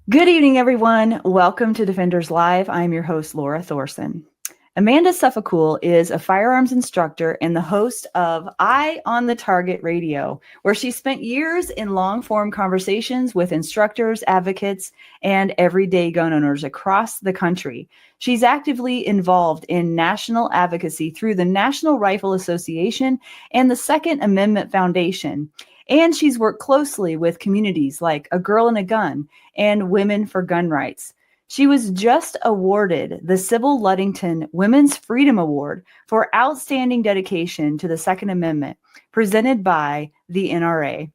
Good evening, everyone. Welcome to Defenders Live. I'm your host, Lora Thorson. Amanda Suffecool is a firearms instructor and the host of Eye on the Target Radio, where she spent years in long-form conversations with instructors, advocates, and everyday gun owners across the country. She's actively involved in national advocacy through the National Rifle Association and the Second Amendment Foundation. And she's worked closely with communities like A Girl and a Gun and Women for Gun Rights. She was just awarded the Sybil Ludington Women's Freedom Award for outstanding dedication to the Second Amendment, presented by the NRA.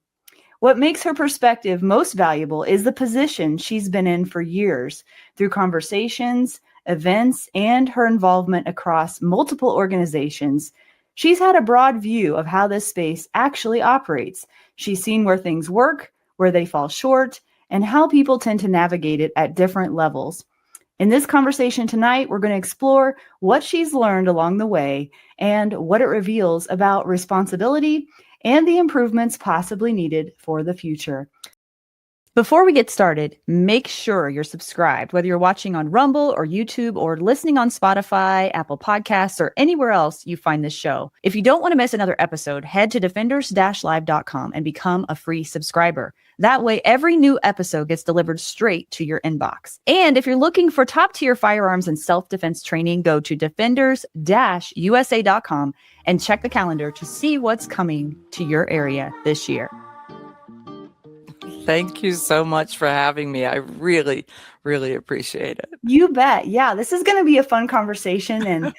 What makes her perspective most valuable is the position she's been in for years through conversations, events, and her involvement across multiple organizations. She's had a broad view of how this space actually operates. She's seen where things work, where they fall short, and how people tend to navigate it at different levels. In this conversation tonight, we're going to explore what she's learned along the way and what it reveals about responsibility and the improvements possibly needed for the future. Before we get started, make sure you're subscribed, whether you're watching on Rumble or YouTube or listening on Spotify, Apple Podcasts, or anywhere else you find this show. If you don't want to miss another episode, head to defenders-live.com and become a free subscriber. That way, every new episode gets delivered straight to your inbox. And if you're looking for top-tier firearms and self-defense training, go to defenders-usa.com and check the calendar to see what's coming to your area this year. Thank you so much for having me. I really, really appreciate it. You bet. Yeah, this is going to be a fun conversation. And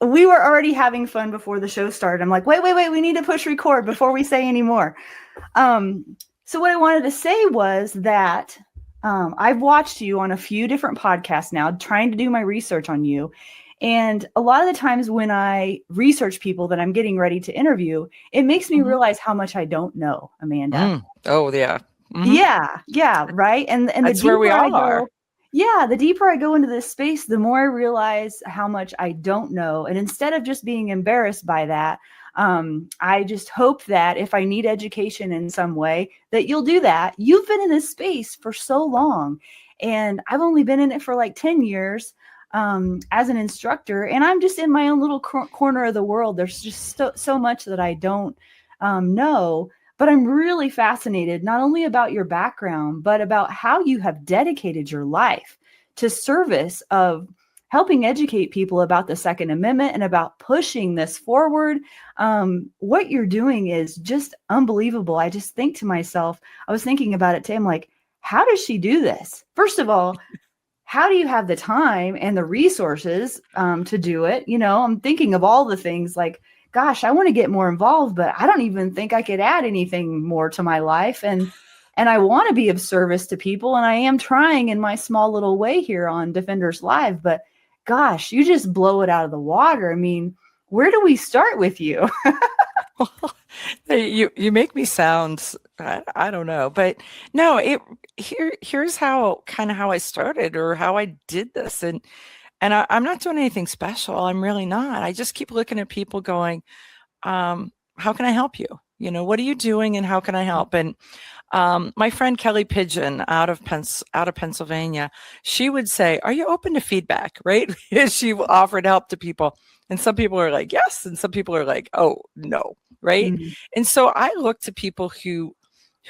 we were already having fun before the show started. I'm like, wait, we need to push record before we say any more. So what I wanted to say was that I've watched you on a few different podcasts now, trying to do my research on you. And a lot of the times when I research people that I'm getting ready to interview, it makes me realize how much I don't know, Amanda. Oh, yeah. Mm-hmm. Yeah, right. And that's where we all are. Yeah, the deeper I go into this space, the more I realize how much I don't know. And instead of just being embarrassed by that, I just hope that if I need education in some way, that you'll do that. You've been in this space for so long, and I've only been in it for like 10 years as an instructor, and I'm just in my own little corner of the world. There's just so much that I don't know. But I'm really fascinated not only about your background, but about how you have dedicated your life to service of helping educate people about the Second Amendment and about pushing this forward. What you're doing is just unbelievable. I just think to myself, I was thinking about it today. I'm like, how does she do this? First of all, how do you have the time and the resources to do it? You know, I'm thinking of all the things like, gosh, I want to get more involved, but I don't even think I could add anything more to my life. And I want to be of service to people. And I am trying in my small little way here on Defenders Live, but gosh, you just blow it out of the water. I mean, where do we start with you? You make me sound, I don't know, but no, here's how I started or how I did this. And I'm not doing anything special. I'm really not. I just keep looking at people going, how can I help you? You know, what are you doing and how can I help? And my friend Kelly Pigeon out of Pennsylvania, she would say, are you open to feedback? Right? She offered help to people. And some people are like, yes. And some people are like, oh, no. Right. Mm-hmm. And so I look to people who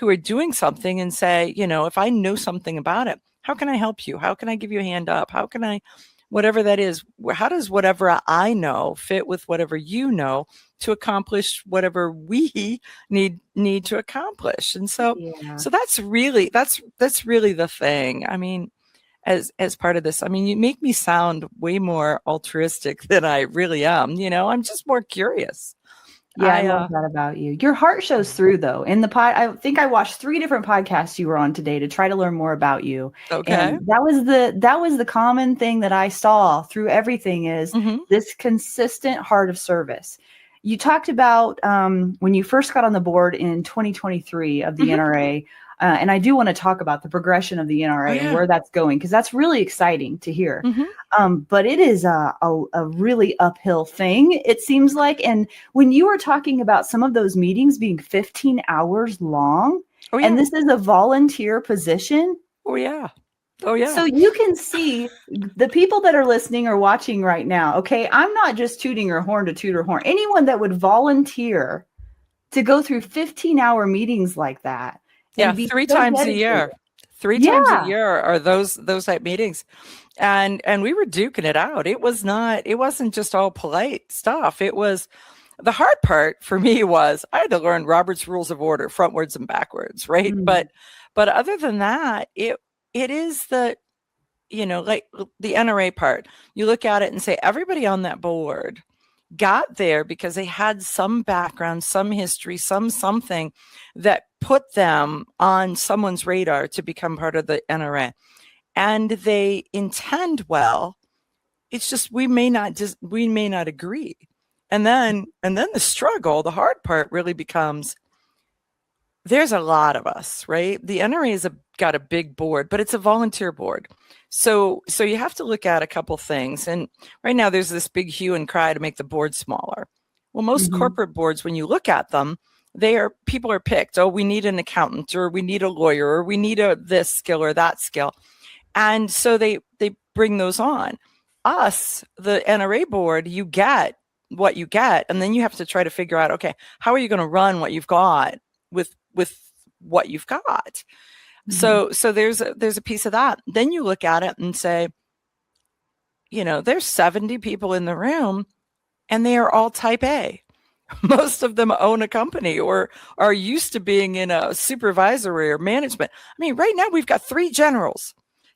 are doing something and say, you know, if I know something about it, how can I help you? How can I give you a hand up? How can I, whatever that is, how does whatever I know fit with whatever you know to accomplish whatever we need to accomplish? And so, so that's really the thing. I mean, as part of this, I mean, you make me sound way more altruistic than I really am. You know, I'm just more curious. Yeah, I love that about you. Your heart shows through, though. In the I think I watched 3 different podcasts you were on today to try to learn more about you. Okay, and that was the common thing that I saw through everything is this consistent heart of service. You talked about when you first got on the board in 2023 of the NRA. And I do want to talk about the progression of the NRA and where that's going, because that's really exciting to hear. But it is a really uphill thing, it seems like. And when you were talking about some of those meetings being 15 hours long, and this is a volunteer position, Oh yeah. Oh yeah. So you can see the people that are listening or watching right now. Okay, I'm not just tooting her horn to toot her horn. Anyone that would volunteer to go through 15-hour meetings like that Yeah, and be three so times a dedicated. year. Three times a Yeah. year are those type meetings. And we were duking it out. It wasn't just all polite stuff. It was the hard part for me was I had to learn Robert's Rules of Order frontwards and backwards, right? Mm. But other than that, it is like the NRA part. You look at it and say everybody on that board got there because they had some background, some history, something that put them on someone's radar to become part of the NRA. And they intend well. It's just we may not agree. And then the struggle, the hard part really becomes there's a lot of us, right? The NRA has got a big board, but it's a volunteer board. So you have to look at a couple things. And right now there's this big hue and cry to make the board smaller. Well, most corporate boards, when you look at them, people are picked. Oh, we need an accountant, or we need a lawyer, or we need this skill or that skill. And so they bring those on. Us, the NRA board, you get what you get, and then you have to try to figure out, okay, how are you going to run what you've got with what you've got? So there's a piece of that. Then you look at it and say, there's 70 people in the room, and they are all type A. Most of them own a company or are used to being in a supervisory or management. I mean, right now we've got 3 generals.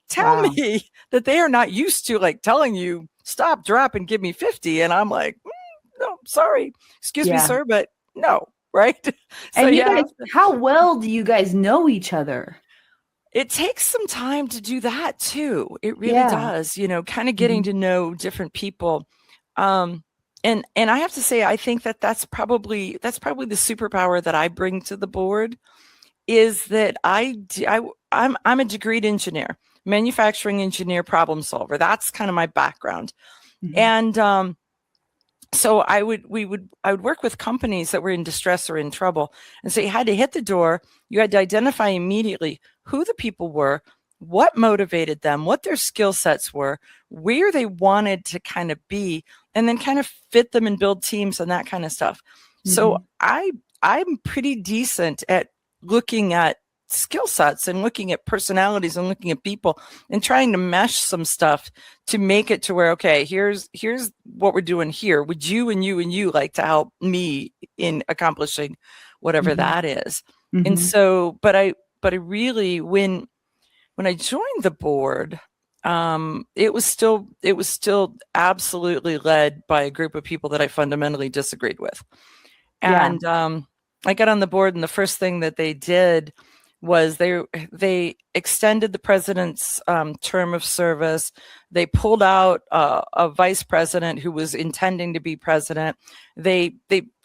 Tell me that they are not used to like telling you stop, drop, and give me 50. And I'm like, no, sorry, excuse me, sir, but no, right? So and you guys, how well do you guys know each other? It takes some time to do that too. It really does, kind of getting to know different people. And I have to say, I think that's probably the superpower that I bring to the board is that I'm a degreed engineer, manufacturing engineer, problem solver. That's kind of my background. And so I would work with companies that were in distress or in trouble. And so you had to hit the door. You had to identify immediately who the people were, what motivated them, what their skill sets were, where they wanted to kind of be, and then kind of fit them and build teams and that kind of stuff. So I'm pretty decent at looking at skill sets and looking at personalities and looking at people and trying to mesh some stuff to make it to where, okay, here's what we're doing here. Would you and you like to help me in accomplishing whatever that is? And so, but I really, when I joined the board, it was still absolutely led by a group of people that I fundamentally disagreed with. And I got on the board, and the first thing that they did was they extended the president's term of service. They pulled out a vice president who was intending to be president. They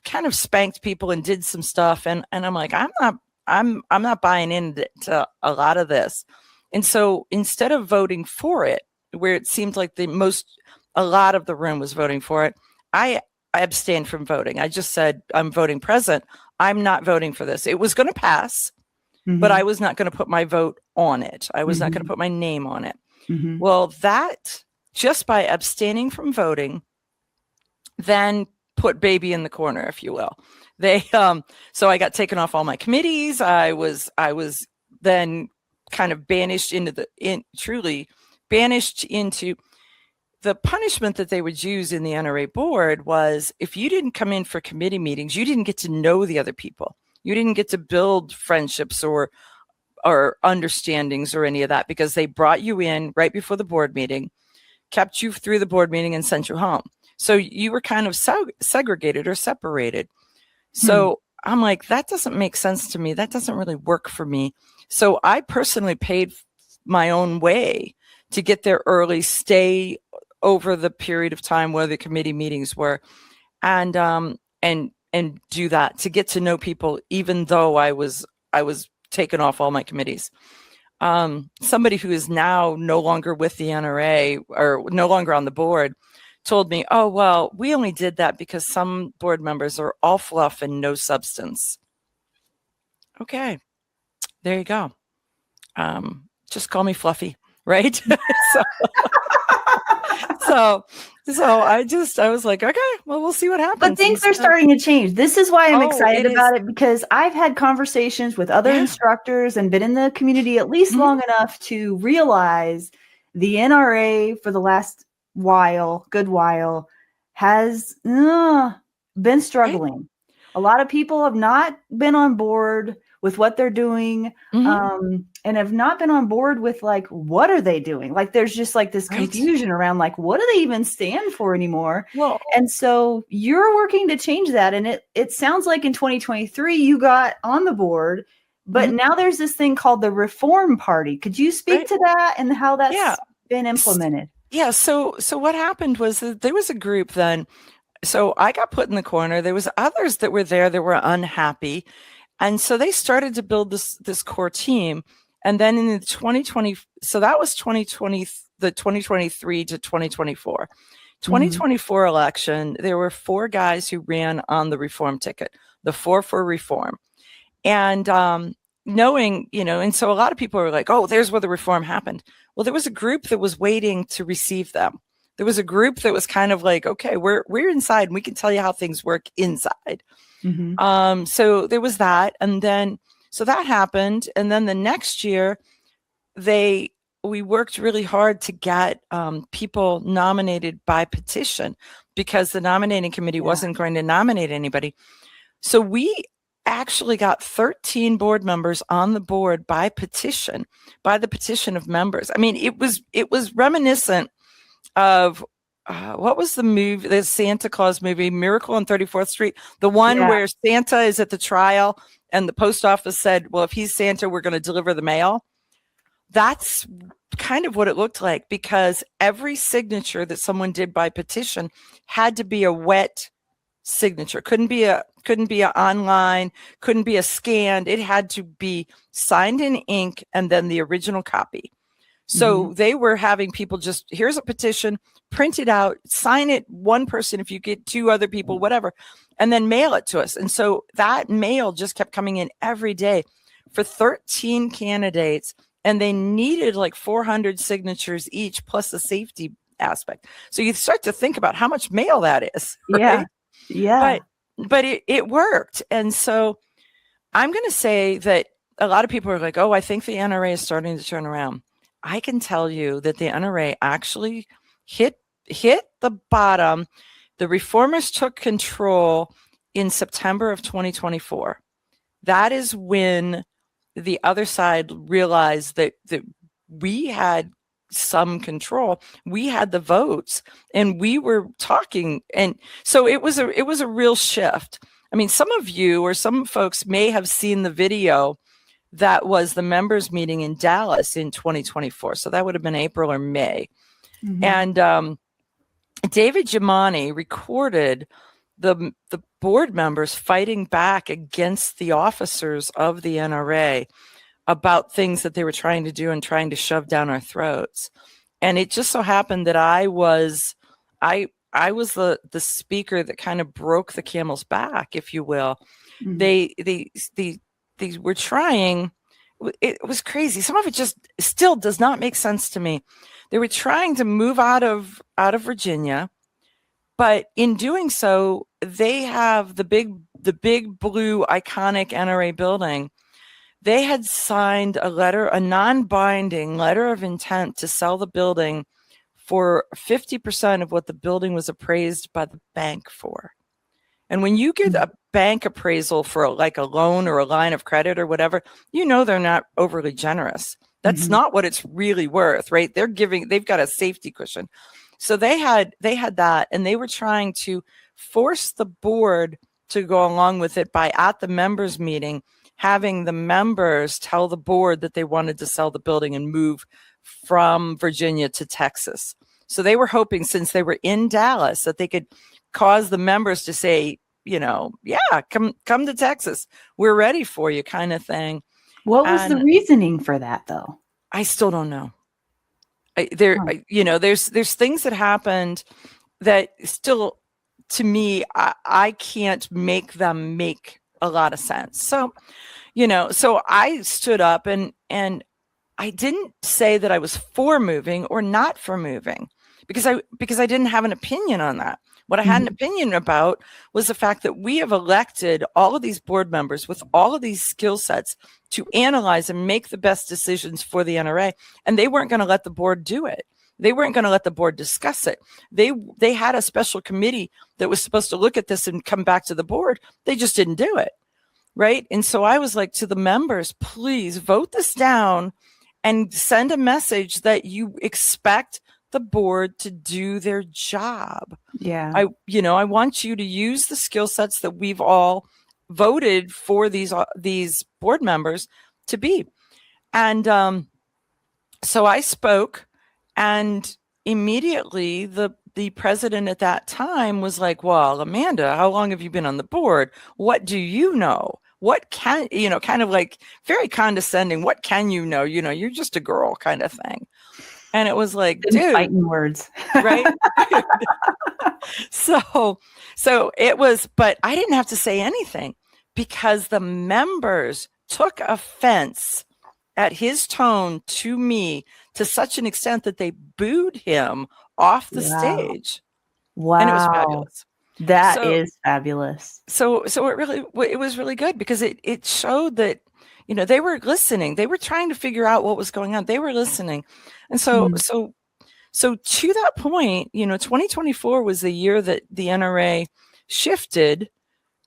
kind of spanked people and did some stuff, and I'm like, I'm not buying into a lot of this. And so instead of voting for it, where it seemed like a lot of the room was voting for it, I abstained from voting. I just said, I'm voting present. I'm not voting for this. It was going to pass, but I was not going to put my vote on it. I was not going to put my name on it. Well, that just by abstaining from voting, then put baby in the corner, if you will. They so I got taken off all my committees. I was then kind of banished into the punishment that they would use in the NRA board was if you didn't come in for committee meetings, you didn't get to know the other people. You didn't get to build friendships or understandings or any of that because they brought you in right before the board meeting, kept you through the board meeting, and sent you home. So you were kind of segregated or separated. So I'm like, that doesn't make sense to me. That doesn't really work for me. So I personally paid my own way to get there early, stay over the period of time where the committee meetings were, and do that to get to know people, even though I was taken off all my committees. Somebody who is now no longer with the NRA or no longer on the board told me, oh, well, we only did that because some board members are all fluff and no substance. Okay, there you go. just call me Fluffy, right? so I was like, okay, well, we'll see what happens. But things are starting to change. This is why I'm excited about it, because I've had conversations with other instructors and been in the community at least long enough to realize the NRA for the last good while, has been struggling. Right. A lot of people have not been on board with what they're doing, and have not been on board with, like, what are they doing? Like, there's just like this confusion around, like, what do they even stand for anymore? Well, and so you're working to change that. And it sounds like in 2023, you got on the board, but now there's this thing called the Reform Party. Could you speak to that and how that's been implemented? Yeah. So what happened was that there was a group then. So I got put in the corner. There was others that were there that were unhappy. And so they started to build this core team. And then in the 2020, so that was 2020, the 2023 to 2024. 2024 election, there were 4 guys who ran on the reform ticket, the 4 for reform. And knowing, and so a lot of people were like, oh, there's where the reform happened. Well, there was a group that was waiting to receive them. There was a group that was kind of like, okay, we're inside and we can tell you how things work inside. So there was that. And then, so that happened. And then the next year we worked really hard to get people nominated by petition, because the nominating committee wasn't going to nominate anybody. So we actually got 13 board members on the board by petition, by the petition of members. I mean, it was reminiscent of what was the movie, the Santa Claus movie, Miracle on 34th Street, the one where Santa is at the trial and the post office said, well, if he's Santa, we're going to deliver the mail. That's kind of what it looked like, because every signature that someone did by petition had to be a wet signature. Couldn't be a online, couldn't be a scanned. It had to be signed in ink and then the original copy. So they were having people just, here's a petition, print it out, sign it, one person, if you get 2 other people, whatever, and then mail it to us. And so that mail just kept coming in every day for 13 candidates, and they needed like 400 signatures each, plus the safety aspect. So you start to think about how much mail that is. Right? Yeah. But it worked. And so I'm going to say that a lot of people are like, oh, I think the NRA is starting to turn around. I can tell you that the NRA actually hit the bottom. The reformers took control in September of 2024. That is when the other side realized that we had some control. We had the votes and we were talking. And so it was a real shift. I mean, some of you or some folks may have seen the video that was the members meeting in Dallas in 2024. So that would have been April or May. And David Giamani recorded the board members fighting back against the officers of the NRA about things that they were trying to do and trying to shove down our throats. And it just so happened that I was the speaker that kind of broke the camel's back, if you will. They were trying, it was crazy. Some of it just still does not make sense to me. They were trying to move out of Virginia, but in doing so, they have the big blue iconic NRA building. They had signed a non-binding letter of intent to sell the building for 50% of what the building was appraised by the bank for. And when you get a bank appraisal for like a loan or a line of credit or whatever, they're not overly generous. That's not what it's really worth, right? They've got a safety cushion. So they had that, and they were trying to force the board to go along with it by, at the members meeting, having the members tell the board that they wanted to sell the building and move from Virginia to Texas. So they were hoping, since they were in Dallas, that they could cause the members to say, come to Texas. We're ready for you, kind of thing. What was the reasoning for that, though? I still don't know. There's things that happened that still, to me, I can't make them make a lot of sense. So, so I stood up and I didn't say that I was for moving or not for moving because I didn't have an opinion on that. What I had an opinion about was the fact that we have elected all of these board members with all of these skill sets to analyze and make the best decisions for the NRA, and they weren't going to let the board do it. They weren't going to let the board discuss it. They had a special committee that was supposed to look at this and come back to the board. They just didn't do it, right? And so I was like to the members, please vote this down and send a message that you expect the board to do their job. Yeah. I want you to use the skill sets that we've all voted for these board members to be. And so I spoke, and immediately the president at that time was like, well, Amanda, how long have you been on the board? What do you know? What can, kind of like very condescending. What can you know? You're just a girl kind of thing. And it was like, dude, fighting words, right? So it was, but I didn't have to say anything because the members took offense at his tone to me to such an extent that they booed him off the stage. Wow. And it was fabulous. That is fabulous. So it was really good because it showed that, they were listening. They were trying to figure out what was going on. They were listening. And so to that point, 2024 was the year that the NRA shifted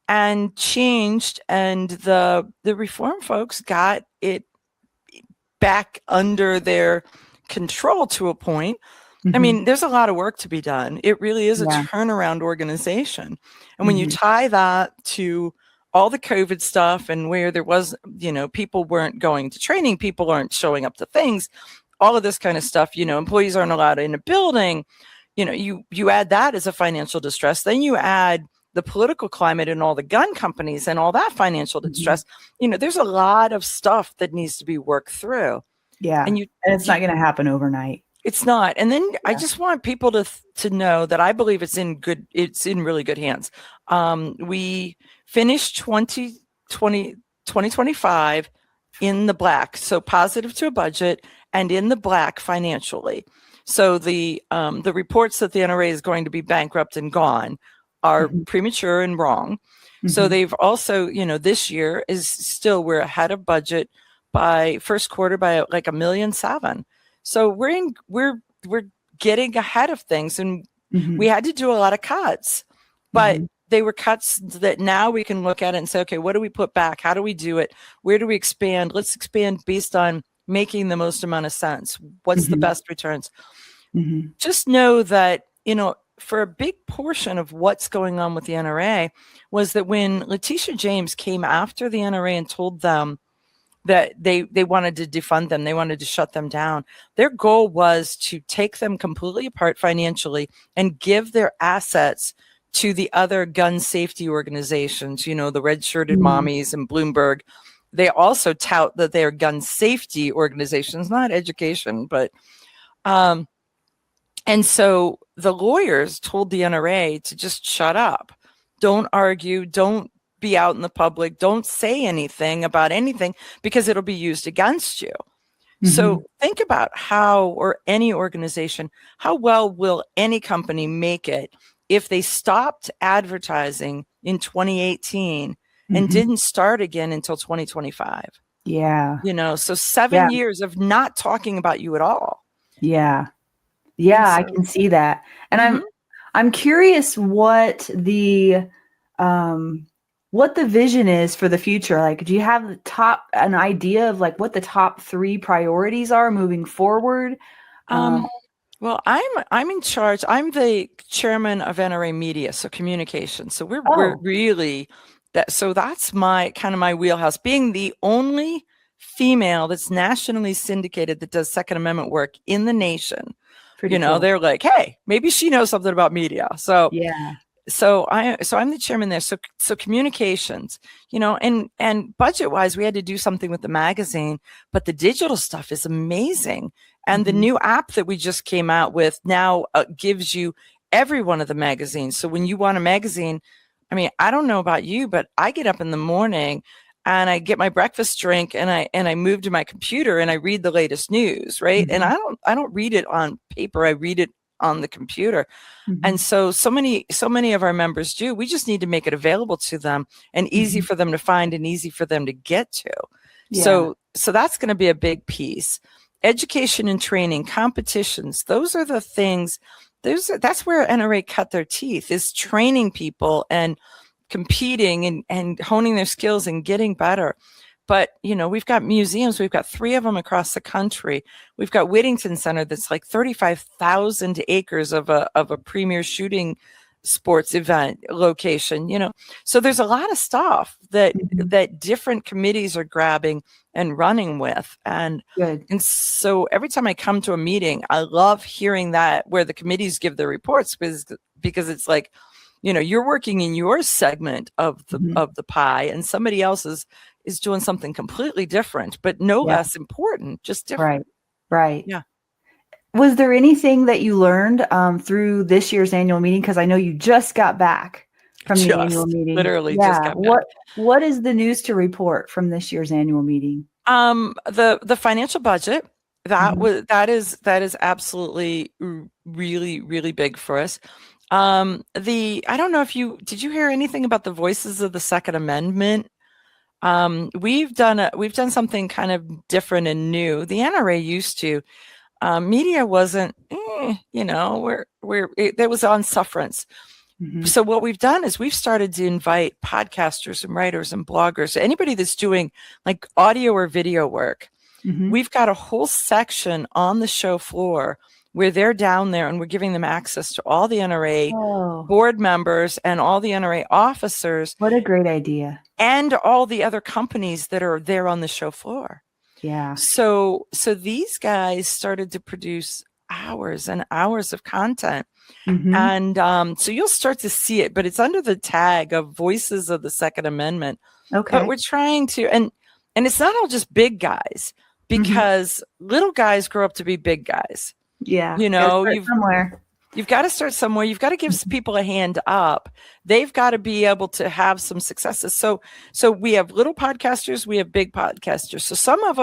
and changed, and the reform folks got it back under their control to a point. I mean, there's a lot of work to be done. It really is a turnaround organization. And when you tie that to all the COVID stuff and where there was, people weren't going to training, people aren't showing up to things, all of this kind of stuff, employees aren't allowed in a building, you add that as a financial distress, then you add the political climate and all the gun companies and all that financial distress, there's a lot of stuff that needs to be worked through. Yeah. And it's not going to happen overnight. It's not. And then I just want people to know that I believe it's in really good hands. We finished 2025 in the black, so positive to a budget and in the black financially. So the reports that the NRA is going to be bankrupt and gone are premature and wrong. So they've also, this year is still, we're ahead of budget by first quarter by like $1.7 million. So we're getting ahead of things, and we had to do a lot of cuts, but they were cuts that now we can look at it and say, okay, what do we put back? How do we do it? Where do we expand? Let's expand based on making the most amount of sense. What's the best returns? Just know that, for a big portion of what's going on with the NRA was that when Letitia James came after the NRA and told them that they wanted to defund them, they wanted to shut them down, their goal was to take them completely apart financially and give their assets to the other gun safety organizations, the red shirted mommies and Bloomberg. They also tout that they're gun safety organizations, not education, but and so the lawyers told the NRA to just shut up, don't argue, don't be out in the public, don't say anything about anything because it'll be used against you. So think about how, or any organization, how well will any company make it if they stopped advertising in 2018 and didn't start again until 2025? Yeah. So 7 years of not talking about you at all. Yeah. Yeah, so, I can see that. And I'm curious what the vision is for the future. Like, do you have an idea of like what the top 3 priorities are moving forward? Well, I'm in charge. I'm the chairman of NRA Media, so communication. So we're really that. So that's my wheelhouse. Being the only female that's nationally syndicated that does Second Amendment work in the nation. Pretty cool. They're like, hey, maybe she knows something about media. So yeah. So I'm the chairman there. So communications, and budget wise, we had to do something with the magazine, but the digital stuff is amazing. And the new app that we just came out with now gives you every one of the magazines. So when you want a magazine, I mean, I don't know about you, but I get up in the morning and I get my breakfast drink, and I move to my computer and I read the latest news, right? And I don't read it on paper. I read it on the computer. And so many of our members do. We just need to make it available to them and easy for them to find and easy for them to get to. Yeah. So that's going to be a big piece. Education and training, competitions, those are the things. That's where NRA cut their teeth, is training people and competing and honing their skills and getting better. But, we've got museums. We've got 3 of them across the country. We've got Whittington Center that's like 35,000 acres of a premier shooting sports event location, So there's a lot of stuff that different committees are grabbing and running with. And so every time I come to a meeting, I love hearing that, where the committees give their reports, because it's like, you're working in your segment of the pie, and somebody else is doing something completely different, but no less important, just different. Right. Yeah. Was there anything that you learned through this year's annual meeting? Because I know you just got back from the annual meeting. Literally just got back. What is the news to report from this year's annual meeting? The financial budget, that is absolutely really, really big for us. I don't know if did you hear anything about the Voices of the Second Amendment? We've done something kind of different and new. The NRA used to. Media wasn't, that was on sufferance. So what we've done is we've started to invite podcasters and writers and bloggers, anybody that's doing like audio or video work. We've got a whole section on the show floor where they're down there, and we're giving them access to all the NRA board members and all the NRA officers. What a great idea. And all the other companies that are there on the show floor. Yeah. So these guys started to produce hours and hours of content. And so you'll start to see it, but it's under the tag of Voices of the Second Amendment. Okay. But we're trying to, and it's not all just big guys, because little guys grow up to be big guys. Yeah. You've got to start somewhere. You've got to give people a hand up. They've got to be able to have some successes. So we have little podcasters, we have big podcasters. So some of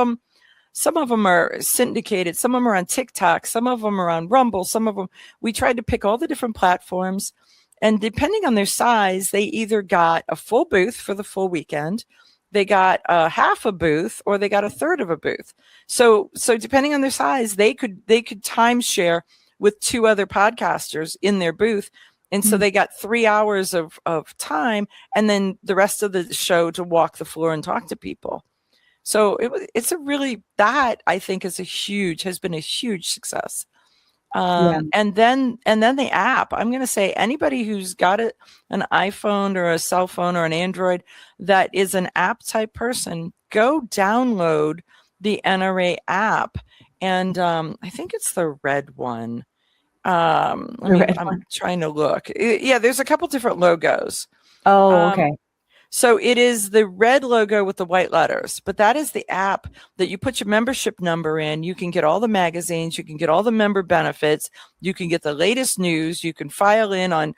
them are syndicated. Some of them are on TikTok. Some of them are on Rumble. Some of them, we tried to pick all the different platforms, and depending on their size, they either got a full booth for the full weekend, they got a half a booth, or they got a third of a booth. So depending on their size, they could timeshare with 2 other podcasters in their booth. And so they got 3 hours of time, and then the rest of the show to walk the floor and talk to people. So it's a really, that I think has been a huge success. And then the app, I'm going to say anybody who's got an iPhone or a cell phone or an Android that is an app type person, go download the NRA app. And I think it's the red one. I'm trying to look. Yeah, there's a couple different logos. Oh, okay. So it is the red logo with the white letters, but that is the app that you put your membership number in. You can get all the magazines, you can get all the member benefits, you can get the latest news, you can file in on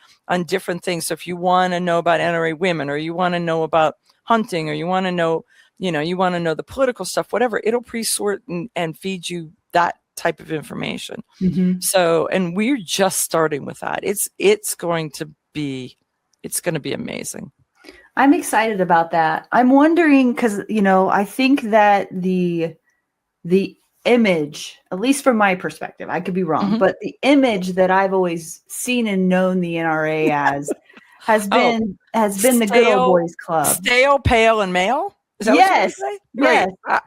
different things. So if you want to know about NRA women, or you want to know about hunting, or you want to know, you want to know the political stuff, whatever, it'll pre-sort and feed you that type of information. So, and we're just starting with that. It's going to be amazing. I'm excited about that. I'm wondering, because, I think that the image, at least from my perspective, I could be wrong, but the image that I've always seen and known the NRA as has been the Good Old Boys Club. Stale, pale, and male? Is that yes. What you're saying? Right.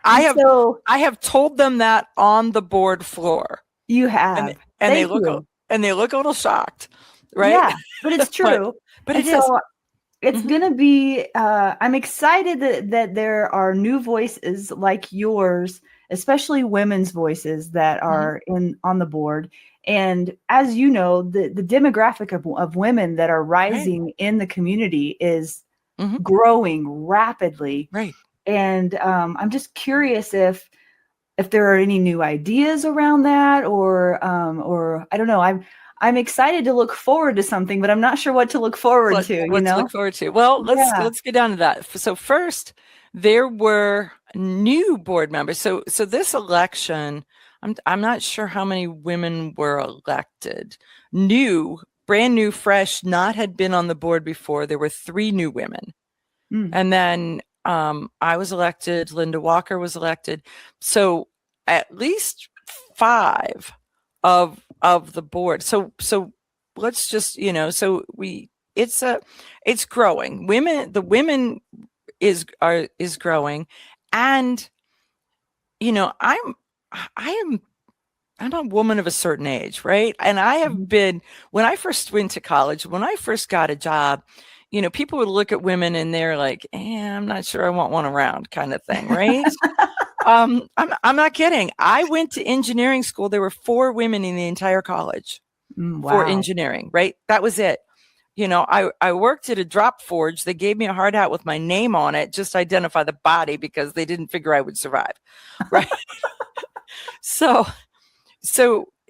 I have told them that on the board floor. You have. And they look a little shocked, right? Yeah, but it's true. but it is. It's going to be, I'm excited that there are new voices like yours, especially women's voices that are on the board. And as you know, the demographic of women that are rising in the community is growing rapidly. Right. And I'm just curious if there are any new ideas around that, or I don't know. I'm excited to look forward to something, but I'm not sure what to look forward to. What to look forward to? Well, let's get down to that. So first, there were new board members. So this election, I'm not sure how many women were elected. New, brand new, fresh, not had been on the board before. There were 3 new women. And then I was elected, Linda Walker was elected. So at least 5 of the board. So let's just, so it's growing. The women is growing. And, I'm a woman of a certain age, right? And I have been, when I first went to college, when I first got a job, people would look at women and they're like, I'm not sure I want one around, kind of thing, right? I'm not kidding. I went to engineering school. There were 4 women in the entire college for engineering, right? That was it. I worked at a drop forge. They gave me a hard hat with my name on it, just to identify the body, because they didn't figure I would survive, right? So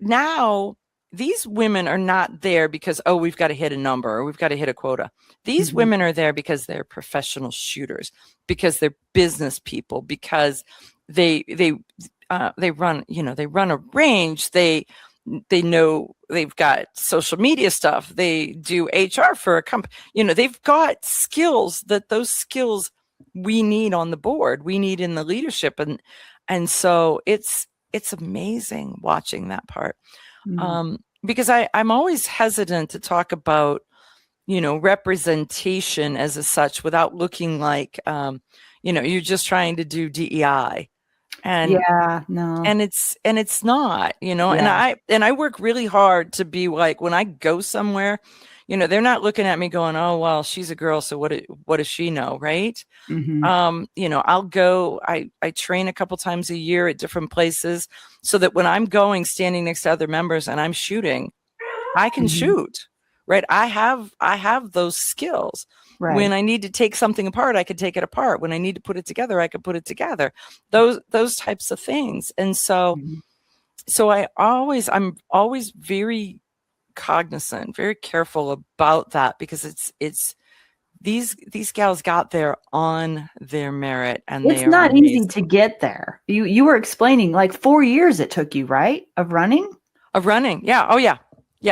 now these women are not there because, we've got to hit a number or we've got to hit a quota. These women are there because they're professional shooters, because they're business people, because they run, they run a range. They know, they've got social media stuff. They do HR for a company. They've got skills, those skills we need on the board, we need in the leadership. And so it's amazing watching that part. Because I'm always hesitant to talk about, representation as a such without looking like, you're just trying to do DEI. And and it's not, and I work really hard to be like, when I go somewhere, they're not looking at me going, oh, well, she's a girl, so what does she know, right? I'll go, I train a couple times a year at different places, so that when I'm standing next to other members and I'm shooting, I can shoot, right? I have those skills. Right. When I need to take something apart, I can take it apart. When I need to put it together, I can put it together. Those types of things. And so, I'm always very cognizant, very careful about that, because it's these gals got there on their merit, and it's not amazing. Easy to get there. You were explaining, like 4 years it took you, right? Of running. Yeah. Oh yeah.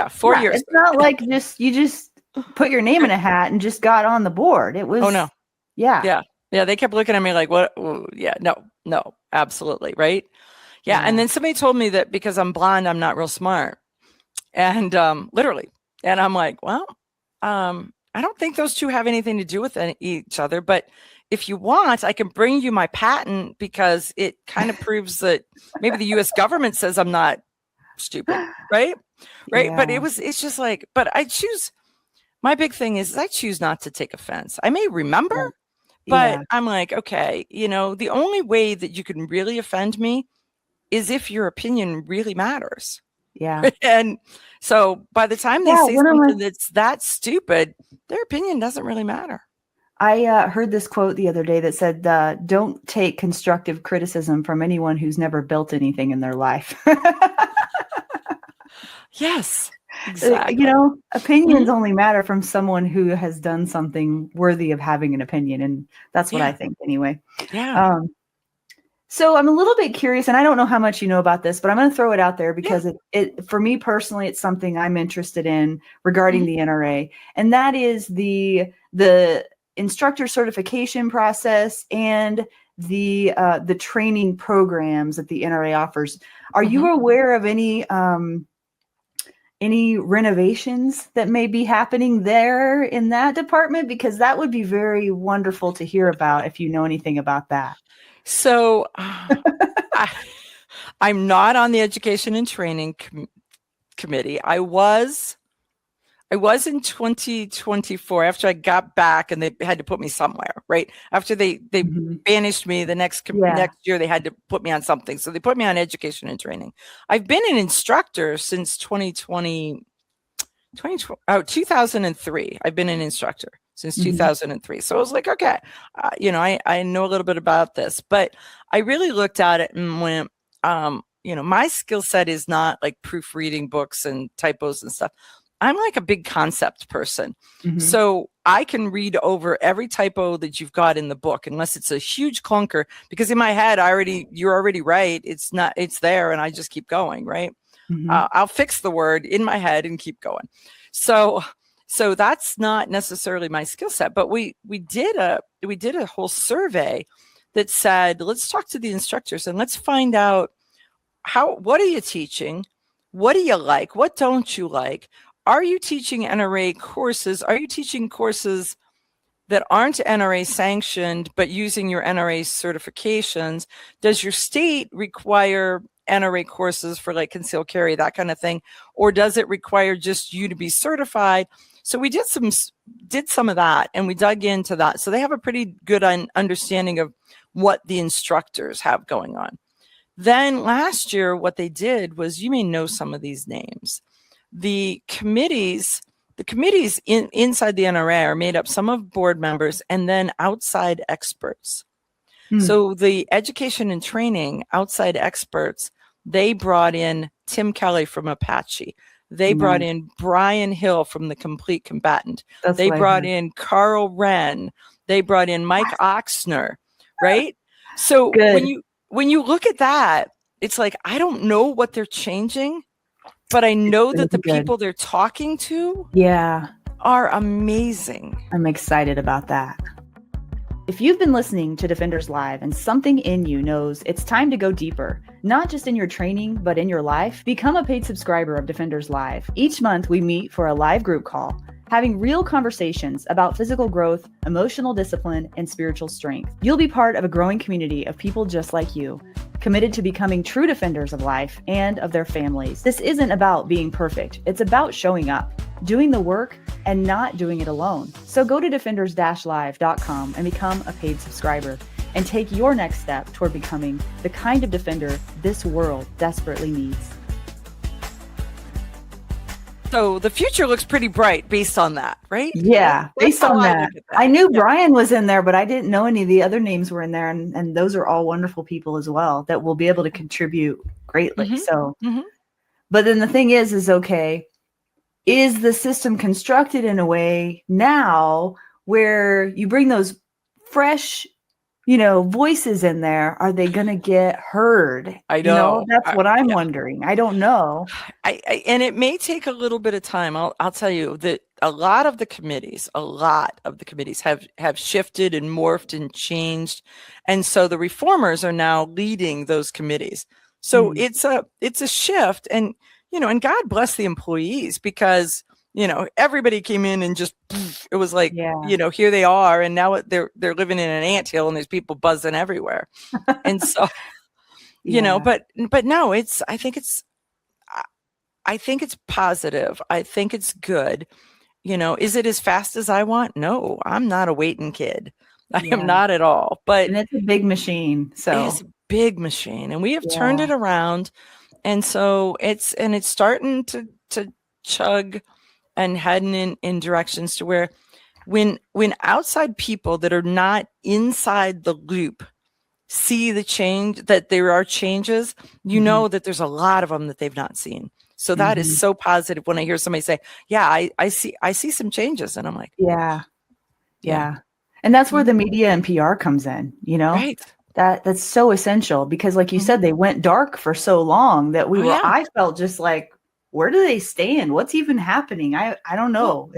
4 years. It's not like you just put your name in a hat and just got on the board. It was. Oh no. Yeah. They kept looking at me like, what? Yeah, no, absolutely. Right. Yeah. And then somebody told me that because I'm blonde, I'm not real smart. And literally. And I'm like, well, I don't think those two have anything to do with each other, but if you want, I can bring you my patent, because it kind of proves that maybe the US government says I'm not stupid. Right. Yeah. But it's just like, but my big thing is I choose not to take offense. I may remember, but I'm like, okay, the only way that you can really offend me is if your opinion really matters. Yeah. And so by the time they say something that's that stupid, their opinion doesn't really matter. I heard this quote the other day that said, don't take constructive criticism from anyone who's never built anything in their life. Yes, exactly. Opinions only matter from someone who has done something worthy of having an opinion. And that's what I think anyway. Yeah. So I'm a little bit curious, and I don't know how much you know about this, but I'm going to throw it out there because it for me personally, it's something I'm interested in regarding the NRA. And that is the instructor certification process and the training programs that the NRA offers. Are you aware of any renovations that may be happening there in that department? Because that would be very wonderful to hear about if you know anything about that. So I'm not on the education and training committee. I was in 2024 after I got back, and they had to put me somewhere, right? After they banished me the next year, they had to put me on something. So they put me on education and training. I've been an instructor since 2003. I've been an instructor since 2003. So I was like, okay, I know a little bit about this, but I really looked at it and went, my skill set is not like proofreading books and typos and stuff. I'm like a big concept person. Mhm. So I can read over every typo that you've got in the book, unless it's a huge clunker, because in my head, you're already right. It's there, and I just keep going, right? Mhm. I'll fix the word in my head and keep going. So that's not necessarily my skill set, but we did a whole survey that said, let's talk to the instructors and let's find out what are you teaching? What do you like? What don't you like? Are you teaching NRA courses? Are you teaching courses that aren't NRA sanctioned, but using your NRA certifications? Does your state require NRA courses for like concealed carry, that kind of thing? Or does it require just you to be certified? So we did some of that, and we dug into that. So they have a pretty good understanding of what the instructors have going on. Then last year, what they did was, you may know some of these names. The committees inside the NRA are made up some of board members and then outside experts. So the education and training outside experts, they brought in Tim Kelly from Apache. They brought in Brian Hill from the Complete Combatant. They brought in Carl Wren. They brought in Mike Oxner, right? So when you look at that, it's like, I don't know what they're changing, but I know that the people they're talking to are amazing. I'm excited about that. If you've been listening to Defenders Live and something in you knows it's time to go deeper, not just in your training, but in your life, become a paid subscriber of Defenders Live. Each month we meet for a live group call, having real conversations about physical growth, emotional discipline, and spiritual strength. You'll be part of a growing community of people just like you, committed to becoming true defenders of life and of their families. This isn't about being perfect. It's about showing up, doing the work, and not doing it alone. So go to defenders-live.com and become a paid subscriber and take your next step toward becoming the kind of defender this world desperately needs. So the future looks pretty bright based on that, right? Yeah, based on that. I knew Brian was in there, but I didn't know any of the other names were in there. And those are all wonderful people as well that will be able to contribute greatly. So, but then the thing is okay, is the system constructed in a way now where you bring those fresh, voices in there? Are they going to get heard? I know. That's what I'm wondering. I don't know. And it may take a little bit of time. I'll tell you that a lot of the committees have shifted and morphed and changed. And so the reformers are now leading those committees. So it's a shift, and and God bless the employees, because everybody came in and just, it was like, here they are. And now they're living in an anthill and there's people buzzing everywhere. And so, but no, I think it's positive. I think it's good. Is it as fast as I want? No, I'm not a waiting kid. I am not at all. And it's a big machine. So it's a big machine, and we have turned it around. And so it's starting to chug and heading in directions to where when outside people that are not inside the loop see the change, that there are changes, know that there's a lot of them that they've not seen. So that is so positive when I hear somebody say, I see some changes. And I'm like, yeah. And that's where the media and PR comes in, Right. That's so essential, because like you said, they went dark for so long that I felt just like, where do they stand? What's even happening? I don't know.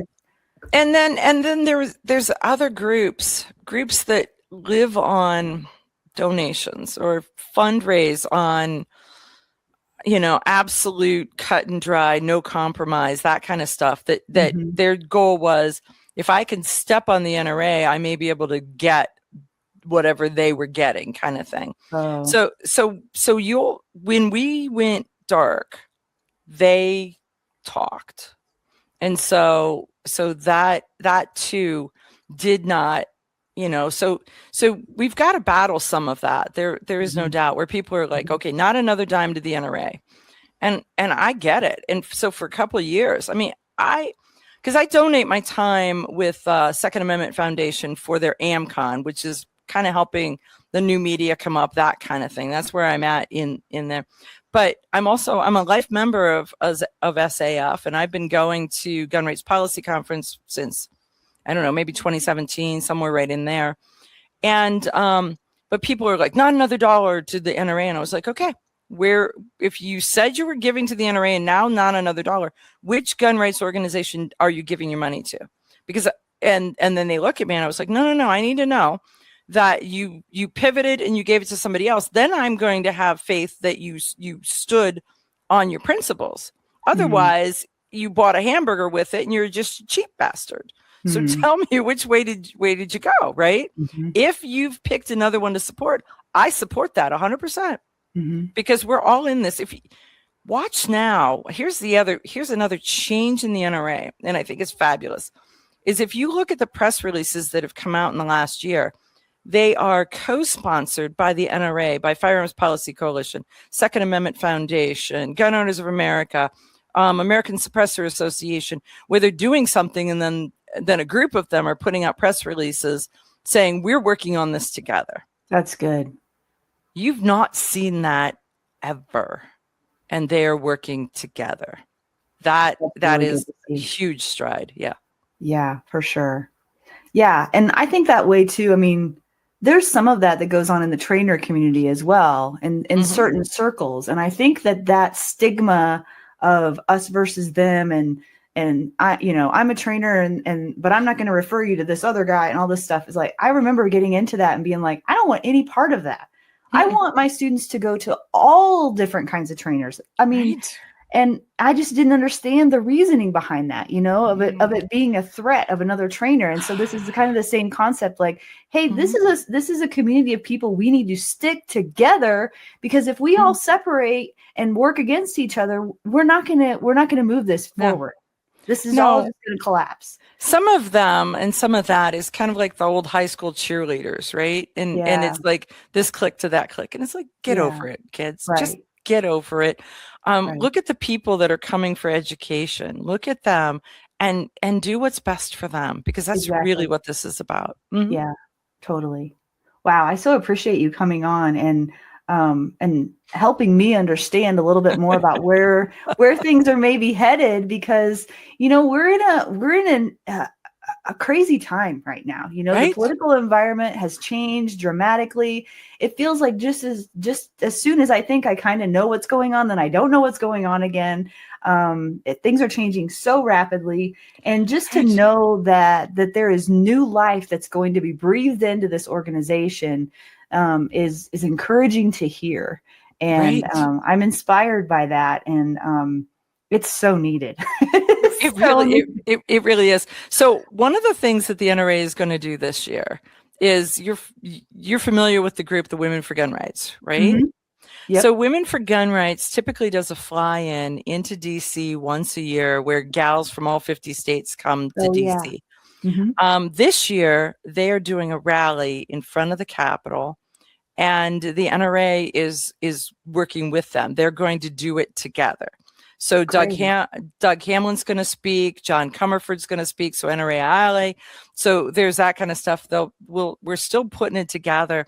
And then there's other groups that live on donations or fundraise on, absolute cut and dry, no compromise, that kind of stuff, that their goal was, if I can step on the NRA, I may be able to get whatever they were getting, kind of thing. So when we went dark, they talked. And so that too did not, so we've got to battle some of that. There is no doubt, where people are like, okay, not another dime to the NRA. And I get it. And so for a couple of years, because I donate my time with Second Amendment Foundation for their AmCon, which is kind of helping the new media come up, that kind of thing. That's where I'm at in there. But I'm a life member of SAF, and I've been going to Gun Rights Policy Conference since, I don't know, maybe 2017, somewhere right in there. And but people are like, not another dollar to the NRA, and I was like, okay, if you said you were giving to the NRA and now not another dollar, which gun rights organization are you giving your money to? Because and then they look at me and I was like, no, I need to know that you pivoted and you gave it to somebody else. Then I'm going to have faith that you stood on your principles. Otherwise, you bought a hamburger with it and you're just a cheap bastard. So tell me, which way did you go, right? If you've picked another one to support, I support that 100%. Because we're all in this. If you watch now, here's another change in the NRA, and I think it's fabulous, is if you look at the press releases that have come out in the last year, they are co-sponsored by the NRA, by Firearms Policy Coalition, Second Amendment Foundation, Gun Owners of America, American Suppressor Association, where they're doing something, and then a group of them are putting out press releases saying, we're working on this together. That's good. You've not seen that ever, and they are working together. That is a huge stride. Yeah, for sure. Yeah, and I think that way too. I mean, there's some of that goes on in the trainer community as well, and in certain circles. And I think that stigma of us versus them, and I, I'm a trainer, but I'm not going to refer you to this other guy, and all this stuff is like, I remember getting into that and being like, I don't want any part of that. I want my students to go to all different kinds of trainers. I mean, and I just didn't understand the reasoning behind that, of it being a threat of another trainer. And so this is kind of the same concept, like, hey, this is a community of people. We need to stick together, because if we all separate and work against each other, we're not gonna move this forward. This is all just going to collapse. Some of them, and some of that is kind of like the old high school cheerleaders, right? And it's like this click to that click. And it's like, get over it, kids. Right. Just get over it. Look at the people that are coming for education. Look at them and do what's best for them, because that's really what this is about. Yeah, totally. Wow. I so appreciate you coming on and helping me understand a little bit more about where things are maybe headed, because we're in a crazy time right now. The political environment has changed dramatically. It feels like just as soon as I think I kind of know what's going on, then I don't know what's going on again. Things are changing so rapidly, and just to know that there is new life that's going to be breathed into this organization is encouraging to hear. And I'm inspired by that. And it's so needed. It really is. So one of the things that the NRA is going to do this year is, you're familiar with the group, the Women for Gun Rights, right? Yep. So Women for Gun Rights typically does a fly-in into DC once a year, where gals from all 50 states come to DC. Yeah. This year, they are doing a rally in front of the Capitol, and the NRA is working with them. They're going to do it together. So Doug Hamlin's going to speak, John Comerford's going to speak, so NRA ILA. So there's that kind of stuff. We're still putting it together,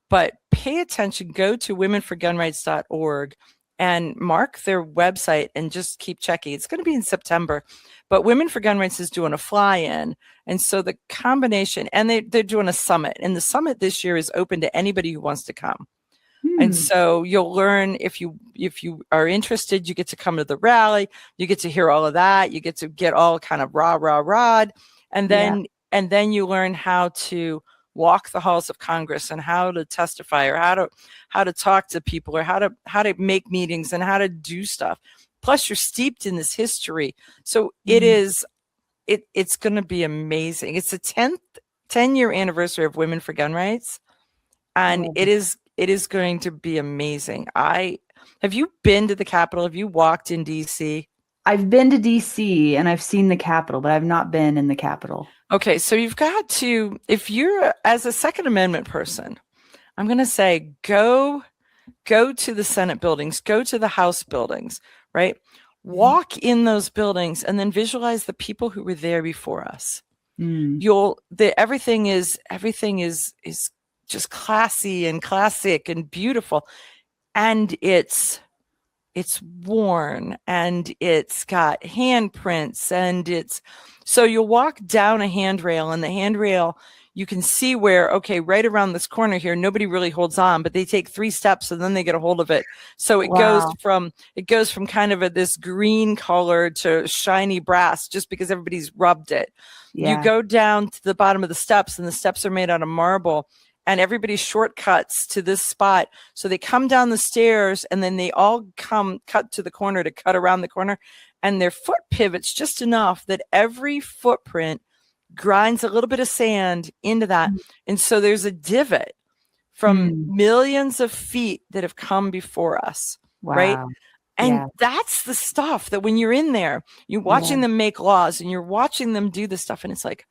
but pay attention. Go to womenforgunrights.org and mark their website and just keep checking. It's going to be in September, but Women for Gun Rights is doing a fly-in. And so the combination, and they're doing a summit, and the summit this year is open to anybody who wants to come. And so you'll learn, if you are interested, you get to come to the rally, you get to hear all of that, you get to get all kind of rah, and then you learn how to walk the halls of Congress, and how to testify, or how to talk to people, or how to make meetings, and how to do stuff. Plus, you're steeped in this history, so it's going to be amazing. It's the 10-year anniversary of Women for Gun Rights, and it is going to be amazing. Have you been to the Capitol? Have you walked in DC? I've been to DC and I've seen the Capitol, but I've not been in the Capitol. Okay, so you've got to, if you're as a Second Amendment person, I'm going to say go to the Senate buildings, go to the House buildings, right? Walk in those buildings and then visualize the people who were there before us. Everything is just classy and classic and beautiful, and it's it's worn and it's got handprints, and so you'll walk down a handrail, and the handrail, you can see where, okay, right around this corner here, nobody really holds on, but they take 3 steps and then they get a hold of it. So it goes from kind of this green color to shiny brass just because everybody's rubbed it. Yeah. You go down to the bottom of the steps, and the steps are made out of marble, and everybody shortcuts to this spot. So they come down the stairs, and then they all cut to the corner to cut around the corner, and their foot pivots just enough that every footprint grinds a little bit of sand into that. And so there's a divot from millions of feet that have come before us. Wow. Right. And that's the stuff that when you're in there, you're watching them make laws, and you're watching them do this stuff. And it's like,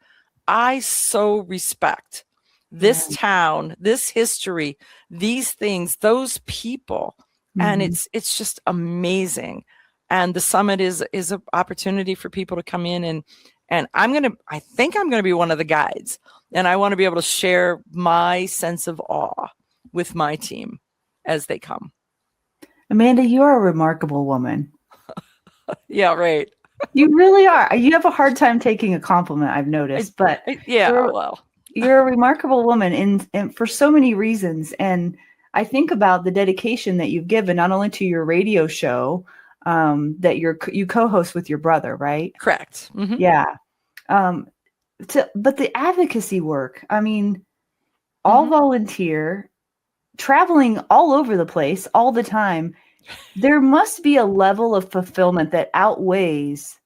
I so respect this town, this history, these things, those people. And it's just amazing. And the summit is an opportunity for people to come in, and I think I'm going to be one of the guides, and I want to be able to share my sense of awe with my team as they come. Amanda, you are a remarkable woman. Yeah, right. You really are. You have a hard time taking a compliment, I've noticed, but you're a remarkable woman and for so many reasons. And I think about the dedication that you've given not only to your radio show, that you co-host with your brother, right? Correct. Mm-hmm. Yeah. But the advocacy work, I mean, all volunteer, traveling all over the place all the time, there must be a level of fulfillment that outweighs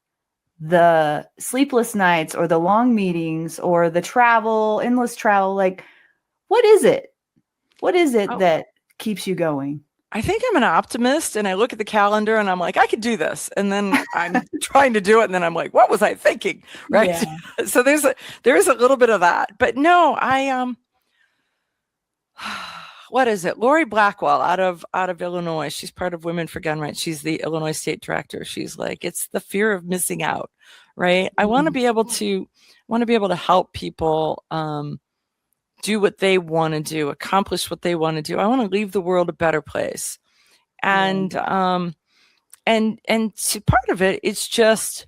the sleepless nights or the long meetings or the travel, endless travel. Like, what is it? What is it that keeps you going? I think I'm an optimist, and I look at the calendar and I'm like, I could do this. And then I'm trying to do it. And then I'm like, what was I thinking? Right. Yeah. So there is a little bit of that, but no, what is it? Lori Blackwell out of Illinois. She's part of Women for Gun Rights. She's the Illinois state director. She's like, it's the fear of missing out. Right. I want to be able to help people, do what they want to do, accomplish what they want to do. I want to leave the world a better place. And, and so part of it, it's just,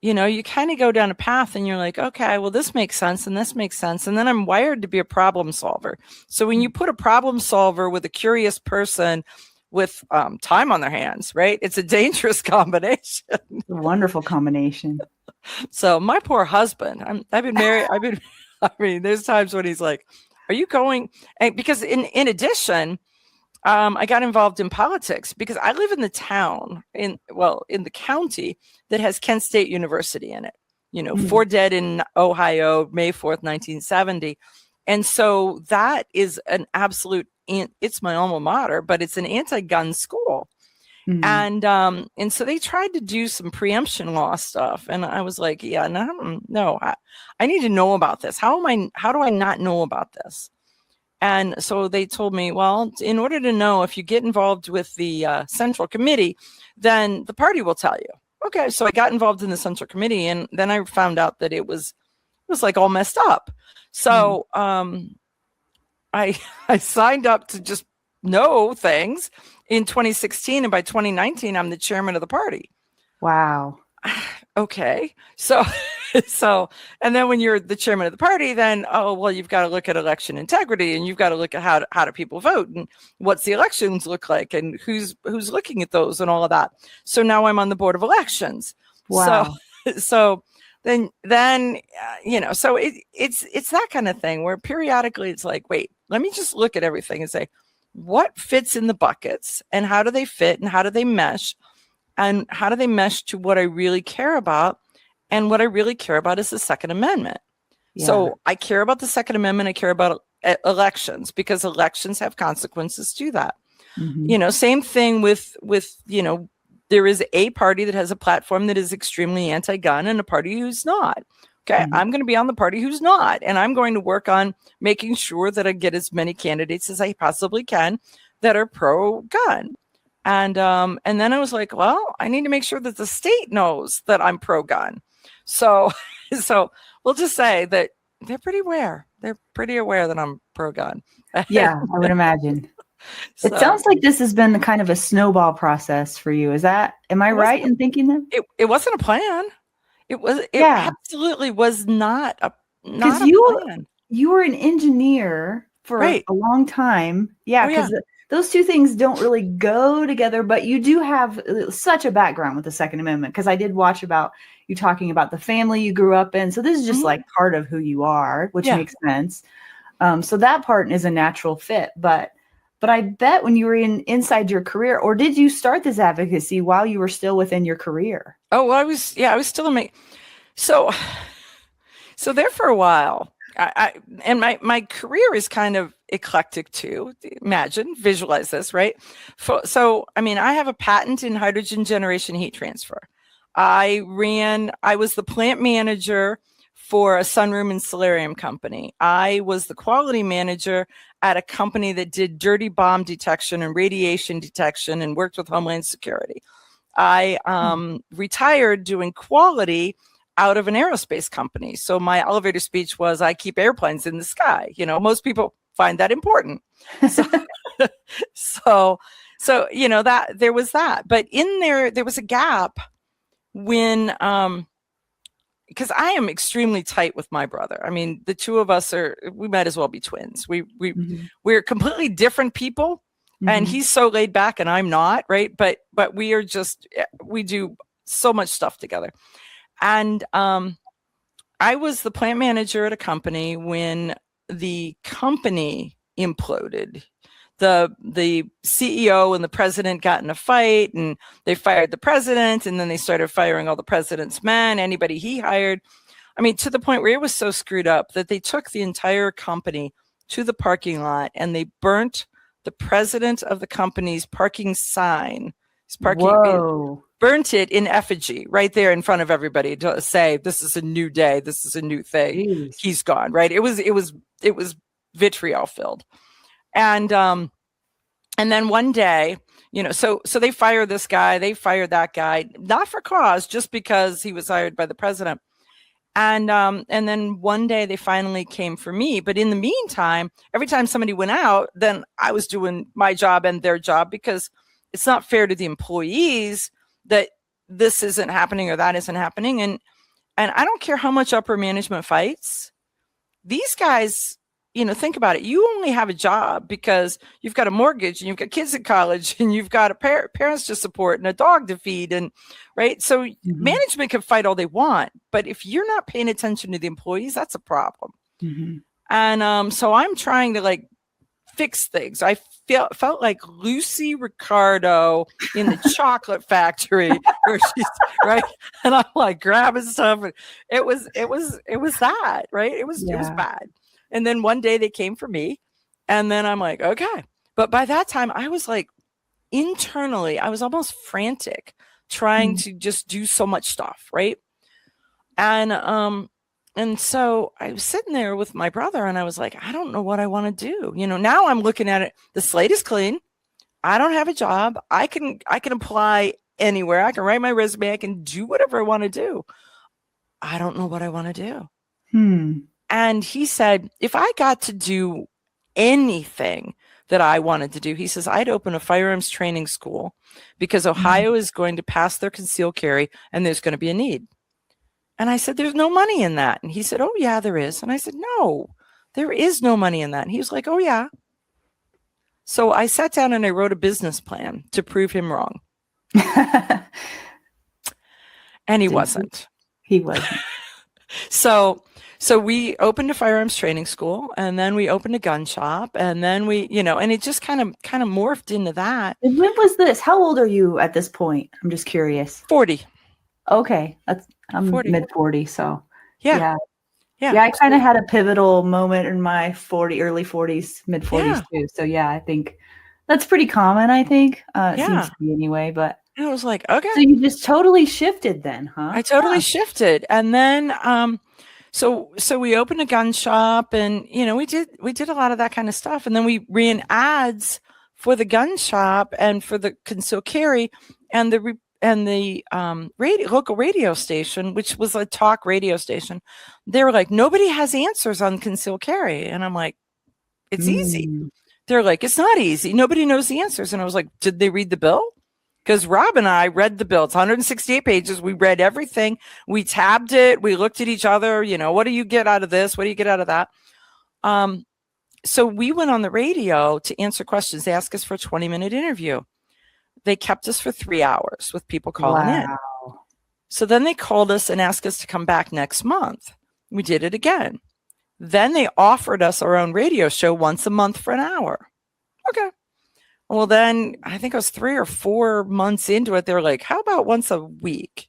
you kind of go down a path and you're like, okay, well, this makes sense and this makes sense. And then I'm wired to be a problem solver. So when you put a problem solver with a curious person with time on their hands, right? It's a dangerous combination. A wonderful combination. So my poor husband, I've been married. I mean, there's times when he's like, are you going? And because in addition, I got involved in politics because I live in the town in the county that has Kent State University in it, Fort Dead in Ohio, May 4th, 1970. And so that is an absolute, it's my alma mater, but it's an anti-gun school. And so they tried to do some preemption law stuff. And I was like, yeah, no, I need to know about this. How do I not know about this? And so they told me, well, in order to know if you get involved with the central committee, then the party will tell you. Okay. So I got involved in the central committee, and then I found out that it was like all messed up. So, I signed up to just know things in 2016, and by 2019, I'm the chairman of the party. Wow. Okay. So, and then when you're the chairman of the party, then, you've got to look at election integrity, and you've got to look at how do people vote, and what's the elections look like, and who's looking at those and all of that. So now I'm on the board of elections. Wow. So then, so it's that kind of thing where periodically it's like, wait, let me just look at everything and say, what fits in the buckets, and how do they fit, and how do they mesh, and how do they mesh to what I really care about? And what I really care about is the Second Amendment. Yeah. So I care about the Second Amendment. I care about elections, because elections have consequences to that. Same thing with there is a party that has a platform that is extremely anti-gun, and a party who's not. Okay, I'm going to be on the party who's not, and I'm going to work on making sure that I get as many candidates as I possibly can that are pro-gun. And then I was like, well, I need to make sure that the state knows that I'm pro-gun. So we'll just say that they're pretty aware. They're pretty aware that I'm pro-gun. Yeah, I would imagine. It sounds like this has been kind of a snowball process for you. Am I right in thinking that? It wasn't a plan. It absolutely was not a plan. You were an engineer for a long time. Yeah, because those two things don't really go together, but you do have such a background with the Second Amendment, because I did watch about you talking about the family you grew up in. So this is just like part of who you are, which makes sense. So that part is a natural fit. But I bet when you were inside your career, or did you start this advocacy while you were still within your career? Oh, well, I was still in so there for a while. And my career is kind of eclectic too. Visualize this, right? So, I mean, I have a patent in hydrogen generation heat transfer. I was the plant manager for a sunroom and solarium company. I was the quality manager at a company that did dirty bomb detection and radiation detection and worked with Homeland Security. I retired doing quality out of an aerospace company. So my elevator speech was, I keep airplanes in the sky. Most people find that important. So, that there was that. But in there was a gap when, because I am extremely tight with my brother. I mean, the two of us we might as well be twins. We're completely different people, and he's so laid back and I'm not, right? But we do so much stuff together. And I was the plant manager at a company when the company imploded. The CEO and the president got in a fight, and they fired the president, and then they started firing all the president's men, anybody he hired. I mean, to the point where it was so screwed up that they took the entire company to the parking lot and they burnt the president of the company's parking sign. Burnt it in effigy right there in front of everybody to say, this is a new day. This is a new thing. Jeez. He's gone, right? It was vitriol filled. And then one day, so they fire this guy, they fired that guy, not for cause, just because he was hired by the president. And then one day they finally came for me. But in the meantime, every time somebody went out, then I was doing my job and their job, because it's not fair to the employees that this isn't happening or that isn't happening. And I don't care how much upper management fights. These guys, think about it. You only have a job because you've got a mortgage and you've got kids in college and you've got parents to support and a dog to feed, and right. So management can fight all they want, but if you're not paying attention to the employees, that's a problem. And so I'm trying to fix things. I felt like Lucy Ricardo in the chocolate factory, where she's right, and I'm grabbing stuff, and it was that, right? It was bad. And then one day they came for me, and then I'm like, okay. But by that time I was internally, I was almost frantic, trying to just do so much stuff, right? And so I was sitting there with my brother, and I was like, I don't know what I want to do. Now I'm looking at it. The slate is clean. I don't have a job. I can apply anywhere. I can write my resume. I can do whatever I want to do. I don't know what I want to do. And he said, if I got to do anything that I wanted to do, he says, I'd open a firearms training school, because Ohio is going to pass their concealed carry and there's going to be a need. And I said, there's no money in that. And he said, oh yeah, there is. And I said, no, there is no money in that. And he was like, oh yeah. So I sat down and I wrote a business plan to prove him wrong. And he wasn't. He wasn't. So we opened a firearms training school, and then we opened a gun shop, and then we, and it just kind of morphed into that. And when was this? How old are you at this point? I'm just curious. 40. Okay. I'm 40. mid 40. So yeah. I kind of had a pivotal moment in my early 40s, mid 40s too. So yeah, I think that's pretty common. I think it seems to be anyway, but I was like, okay. So you just totally shifted then, huh? I totally shifted. And then, so we opened a gun shop, and, we did a lot of that kind of stuff. And then we ran ads for the gun shop and for the concealed carry, and the local radio station, which was a talk radio station. They were like, nobody has answers on concealed carry. And I'm like, it's easy. They're like, it's not easy. Nobody knows the answers. And I was like, did they read the bill? Because Rob and I read the bill. It's 168 pages. We read everything. We tabbed it. We looked at each other. What do you get out of this? What do you get out of that? So we went on the radio to answer questions. They asked us for a 20-minute interview. They kept us for 3 hours with people calling in. So then they called us and asked us to come back next month. We did it again. Then they offered us our own radio show once a month for an hour. Okay. Well, then I think it was 3 or 4 months into it. They were like, how about once a week?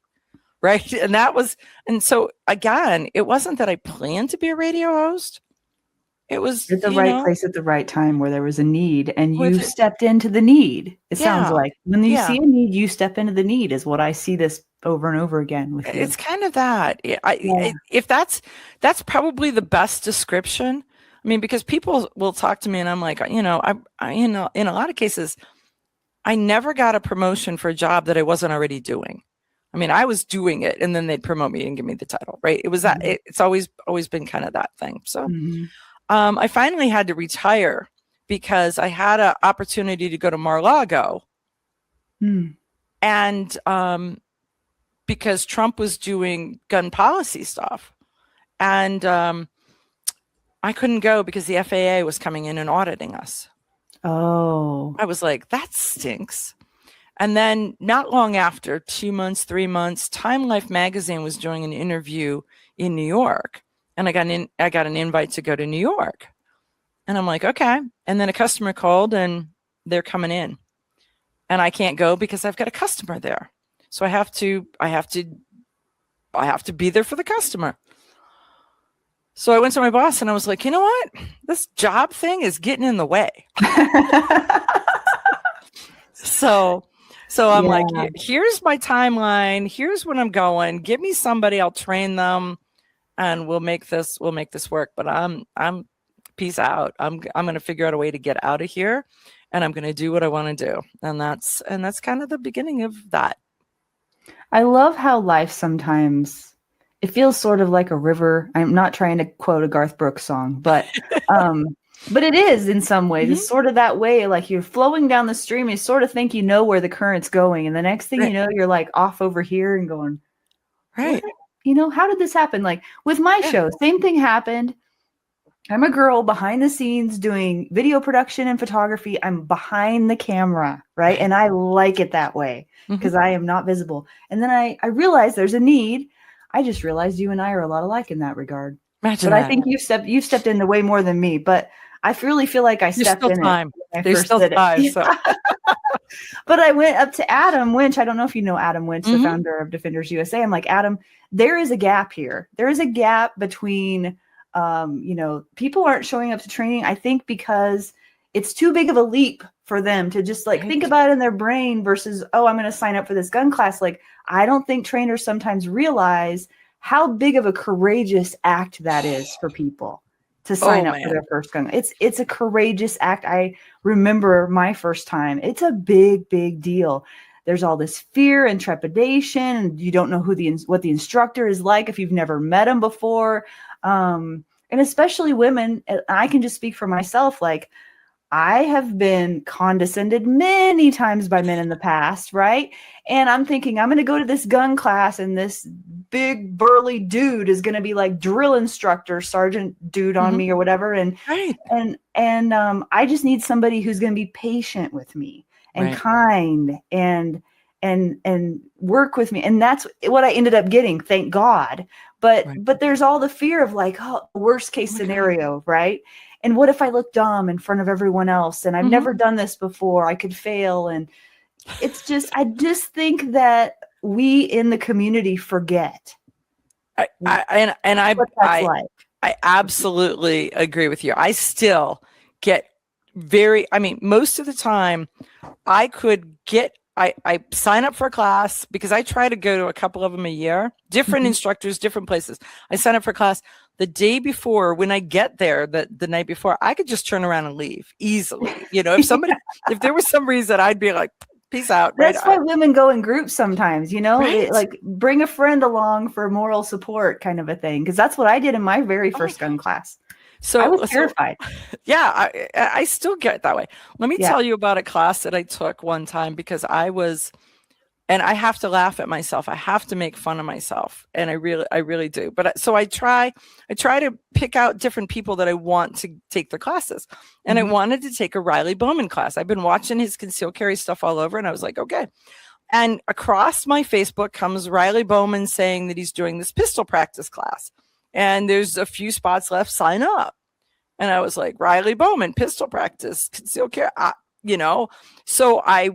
Right. And so again, it wasn't that I planned to be a radio host. It was at the right place at the right time where there was a need, and you stepped into the need. It sounds like when you see a need, you step into the need is what I see this over and over again with you. It's kind of that. If that's probably the best description. I mean, because people will talk to me and I'm like, I in a lot of cases, I never got a promotion for a job that I wasn't already doing. I mean, I was doing it and then they'd promote me and give me the title, right? It was that. It's always been kind of that thing. So I finally had to retire because I had an opportunity to go to Mar-a-Lago. And because Trump was doing gun policy stuff. And I couldn't go because the FAA was coming in and auditing us. Oh. I was like, that stinks. And then not long after, 2 months, 3 months, Time Life magazine was doing an interview in New York. And I got an invite to go to New York. And I'm like, okay. And then a customer called and they're coming in. And I can't go because I've got a customer there. So I have to be there for the customer. So I went to my boss and I was like, you know what? This job thing is getting in the way. So I'm like, here's my timeline. Here's when I'm going. Give me somebody. I'll train them, and we'll make this work. But I'm peace out. I'm going to figure out a way to get out of here, and I'm going to do what I want to do. And that's kind of the beginning of that. I love how life sometimes, it feels sort of like a river. I'm not trying to quote a Garth Brooks song, but it is in some ways. It's sort of that way. Like you're flowing down the stream, you sort of think you know where the current's going. And the next thing you know, you're like off over here and going, right. How did this happen? Like with my show, same thing happened. I'm a girl behind the scenes doing video production and photography. I'm behind the camera, right? And I like it that way because I am not visible. And then I realized there's a need. I just realized you and I are a lot alike in that regard. Imagine but that. I think you've stepped into way more than me, but I really feel like I stepped in time. There's still time. So. But I went up to Adam Winch. I don't know if you know Adam Winch, the founder of Defenders USA. I'm like, Adam, there is a gap here. There is a gap between, people aren't showing up to training. I think because it's too big of a leap for them to just think about it in their brain versus, oh, I'm going to sign up for this gun class. Like, I don't think trainers sometimes realize how big of a courageous act that is for people to sign up for their first gun. It's a courageous act. I remember my first time. It's a big, big deal. There's all this fear and trepidation, and you don't know what the instructor is like if you've never met him before. And especially women, I can just speak for myself. Like, I have been condescended many times by men in the past, right? And I'm thinking, I'm going to go to this gun class and this big burly dude is going to be like drill instructor, sergeant dude on me or whatever. And, I just need somebody who's going to be patient with me and kind and work with me. And that's what I ended up getting. Thank God. But there's all the fear of like, oh, worst case scenario, right? And what if I look dumb in front of everyone else? And I've never done this before. I could fail. And it's just, I just think that we in the community forget. I absolutely agree with you. I still get most of the time I sign up for a class because I try to go to a couple of them a year, different instructors, different places. I sign up for a class. The day before, when I get there, the night before, I could just turn around and leave easily. If there was some reason, I'd be like, peace out. That's why women go in groups sometimes, like bring a friend along for moral support kind of a thing. Because that's what I did in my very first gun class. I was terrified. Yeah, I still get that way. Let me Yeah. tell you about a class that I took one time because and I have to laugh at myself. I have to make fun of myself, and I really do. But so I try to pick out different people that I want to take their classes. And I wanted to take a Riley Bowman class. I've been watching his concealed carry stuff all over, and I was like, okay. And across my Facebook comes Riley Bowman saying that he's doing this pistol practice class, and there's a few spots left. Sign up. And I was like, Riley Bowman, pistol practice, concealed carry, So I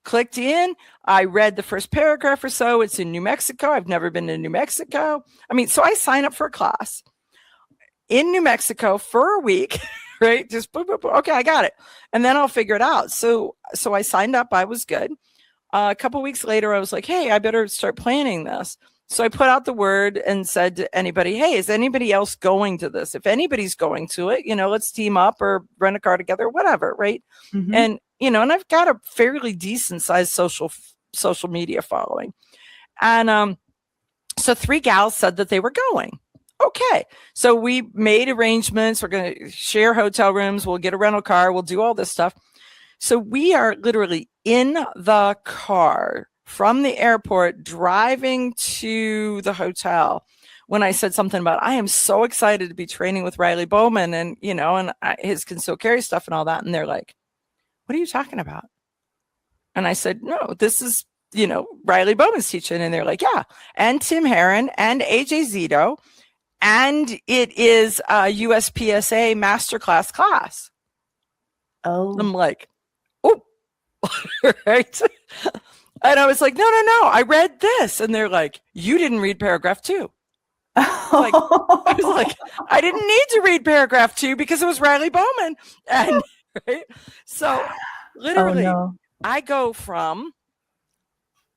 clicked in. I read the first paragraph or so. It's in New Mexico. I've never been to New Mexico. So I sign up for a class in New Mexico for a week, right? Just boop, boop, boop. Okay, I got it. And then I'll figure it out. So I signed up. I was good. A couple weeks later, I was like, hey, I better start planning this. So I put out the word and said to anybody, hey, is anybody else going to this? If anybody's going to it, let's team up or rent a car together, whatever, right? And, and I've got a fairly decent sized social media following. And so 3 gals said that they were going. Okay. So we made arrangements. We're going to share hotel rooms. We'll get a rental car. We'll do all this stuff. So we are literally in the car from the airport driving to the hotel when I said something about, I am so excited to be training with Riley Bowman and, his concealed carry stuff and all that. And they're like, what are you talking about? And I said, no, this is, Riley Bowman's teaching. And they're like, yeah. And Tim Herron and AJ Zito. And it is a USPSA masterclass class. Oh, I'm like, oh, right. And I was like, no, I read this. And they're like, you didn't read paragraph 2. I was like, I didn't need to read paragraph 2 because it was Riley Bowman. And right. So literally, I go from,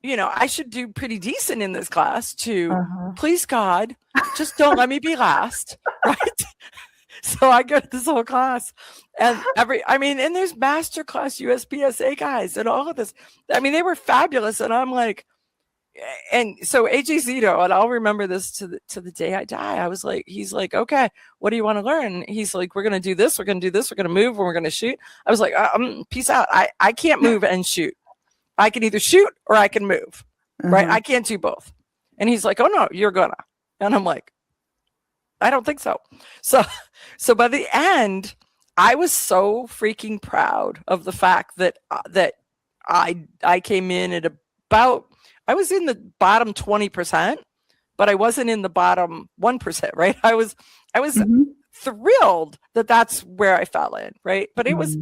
I should do pretty decent in this class to please God, just don't let me be last. Right. So I go to this whole class and and there's masterclass USPSA guys and all of this. They were fabulous. And I'm like, and so AJ Zito, and I'll remember this to the day I die. I was like, he's like, okay, what do you want to learn? He's like, we're going to do this. We're going to do this. We're going to move and we're going to shoot. I was like, peace out. I can't move and shoot. I can either shoot or I can move. Right. I can't do both. And he's like, oh no, you're gonna. And I'm like, I don't think so. So by the end, I was so freaking proud of the fact that I came in at about, I was in the bottom 20%, but I wasn't in the bottom 1%, right? I was thrilled that that's where I fell in, right? But it was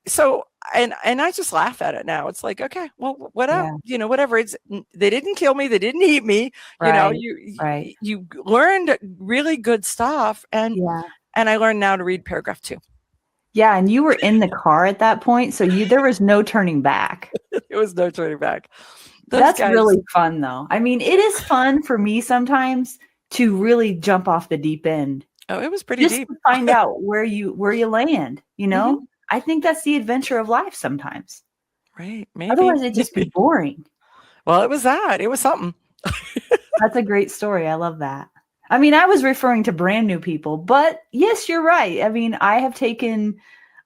so, and I just laugh at it now. It's like, okay, well, whatever, whatever. They didn't kill me. They didn't eat me. You learned really good stuff. And I learned now to read paragraph 2. Yeah. And you were in the car at that point. So there was no turning back. It was no turning back. That's really fun though. It is fun for me sometimes to really jump off the deep end. Oh, it was pretty just deep. To find out where you land, I think that's the adventure of life sometimes. Right. Maybe. Otherwise it'd just be boring. Well, it was that. It was something. That's a great story. I love that. I was referring to brand new people, but yes, you're right. I have taken,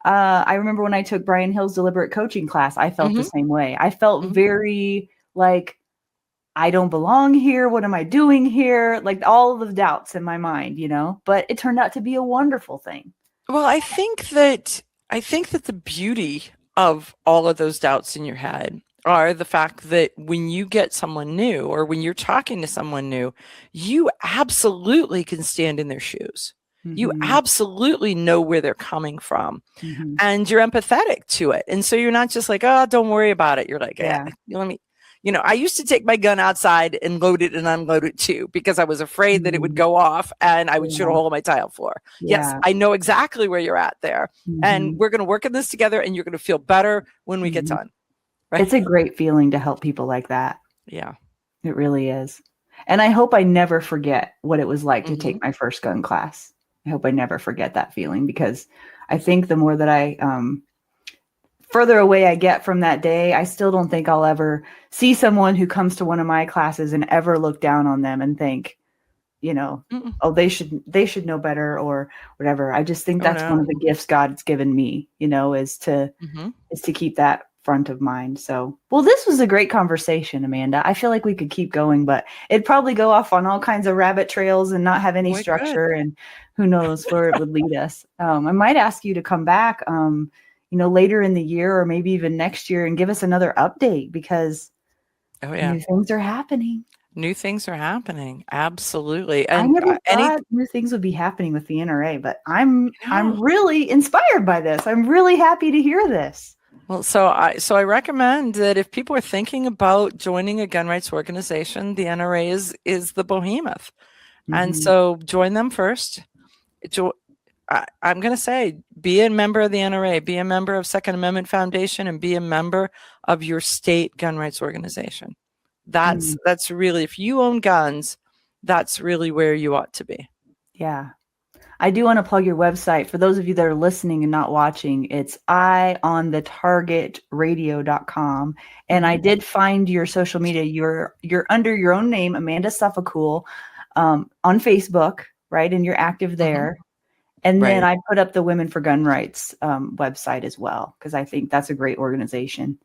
I remember when I took Brian Hill's deliberate coaching class, I felt the same way. I felt very like, I don't belong here. What am I doing here? Like all of the doubts in my mind, but it turned out to be a wonderful thing. Well, I think that the beauty of all of those doubts in your head are the fact that when you get someone new or when you're talking to someone new, you absolutely can stand in their shoes. You absolutely know where they're coming from and you're empathetic to it. And so you're not just like, oh, don't worry about it. You're like, let me, I used to take my gun outside and load it and unload it too, because I was afraid that it would go off and I would shoot a hole in my tile floor. Yes, I know exactly where you're at there. And we're going to work on this together and you're going to feel better when we get done. Right? It's a great feeling to help people like that. Yeah, it really is. And I hope I never forget what it was like to take my first gun class. I hope I never forget that feeling, because I think the more that I, further away I get from that day, I still don't think I'll ever see someone who comes to one of my classes and ever look down on them and think, Mm-mm. oh, they should know better or whatever. I just think Oh, that's one no. of the gifts God's given me, is to Mhm. keep that front of mind. So, well, this was a great conversation, Amanda. I feel like we could keep going, but it'd probably go off on all kinds of rabbit trails and not have any Boy, good. structure, and who knows where it would lead us. I might ask you to come back, later in the year or maybe even next year and give us another update because Oh, yeah. new things are happening. New things are happening. Absolutely. I And, never any thought new things would be happening with the NRA, but I'm No. really inspired by this. I'm really happy to hear this. Well, so I recommend that if people are thinking about joining a gun rights organization, the NRA is the behemoth. And Mhm. so join them first. I'm going to say, be a member of the NRA, be a member of Second Amendment Foundation, and be a member of your state gun rights organization. Mm. That's really, if you own guns, that's really where you ought to be. Yeah. I do want to plug your website. For those of you that are listening and not watching, it's ionthetargetradio.com. And I did find your social media. You're under your own name, Amanda Suffecool, on Facebook, right? And you're active there. And then Right. I put up the Women for Gun Rights website as well, because I think that's a great organization.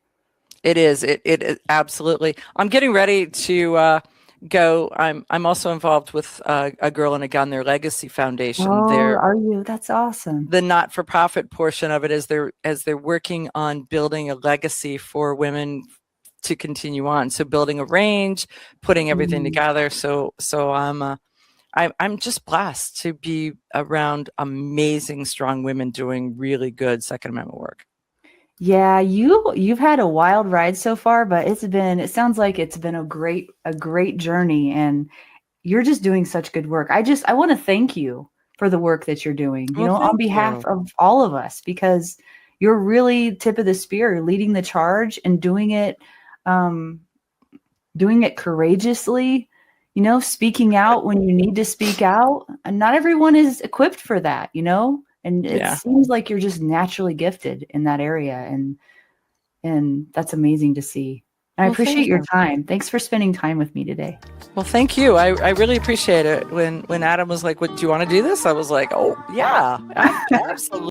It is. It absolutely. I'm getting ready to go. I'm also involved with a Girl and a Gun, their Legacy Foundation. Oh, They're are you? That's awesome. the not-for-profit portion of it is they're working on building a legacy for women to continue on. So building a range, putting everything Mm. together. So I'm just blessed to be around amazing, strong women doing really good Second Amendment work. Yeah, you've had a wild ride so far, but it sounds like it's been a great journey, and you're just doing such good work. I want to thank you for the work that you're doing, Well, on thank behalf you. of all of us, because you're really tip of the spear, leading the charge and um, doing it courageously, speaking out when you need to speak out. And not everyone is equipped for that, and it Yeah. seems like you're just naturally gifted in that area. And that's amazing to see. And I Well, appreciate thank your you. time. Thanks for spending time with me today. Well, thank you. I really appreciate it. When Adam was like, "What do you want to do this?" I was like, "Oh, yeah, absolutely."